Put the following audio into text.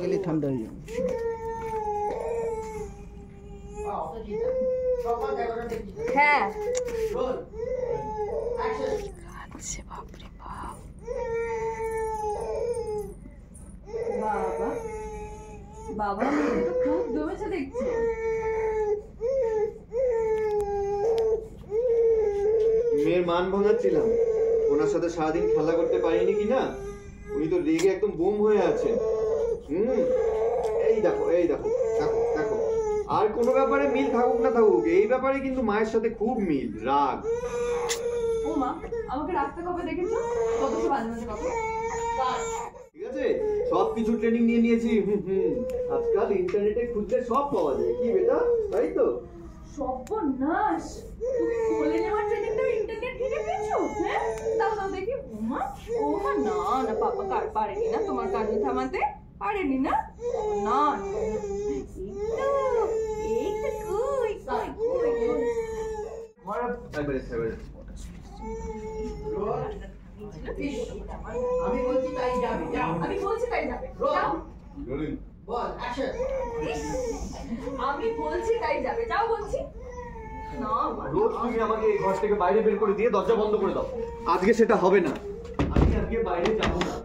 গেলে ঠান্ডা হয়ে যাবে। হ্যাঁ বাপরে বাপ, বাবা বাবা মেয়েটা খুব জমেছে দেখছি। মেয়ের মান ভাঙাচ্ছিলাম, ওনার সাথে সারাদিন খেলা করতে পারিনি কিনা, উনি তো রেগে একদম বোম হয়ে আছেন। এই দেখো এই দেখো দেখো দেখো, আর কোনো ব্যাপারে মিল থাকুক না থাকুক, এই ব্যাপারে কিন্তু মায়ের সাথে খুব মিল, রাগ। ও মা, আমাকে রাস্তা কবে দেখেছো? কত সব বাজে কথা। ঠিক আছে, সবকিছু ট্রেনিং নিয়ে নিয়েছি। আজকাল ইন্টারনেটে খুঁজলে সব পাওয়া যায়, কি বেটা, তাই তো? সর্বনাশ, তুমি কোলে নেওয়ার ট্রেনিংটা ইন্টারনেট থেকে পেয়েছো? হ্যাঁ, দাও দাও দেখি। ওমা না না, পাপা কার পারেনি না তোমার কানে থামাতে, পারেনি না না। এইটা কই কই কই আমি বলছি তাই যাবে, যাও। আমি বলছি তাই যাবে, যাও। বল অ্যাকশন। আমি বলছি তাই যাবে, যাও বলছি। না রোজ তুমি আমাকে এই ঘর থেকে বাইরে বের করে দিয়ে দরজা বন্ধ করে দাও। আজকে সেটা হবে না, আমি আজকে বাইরে যাবো না।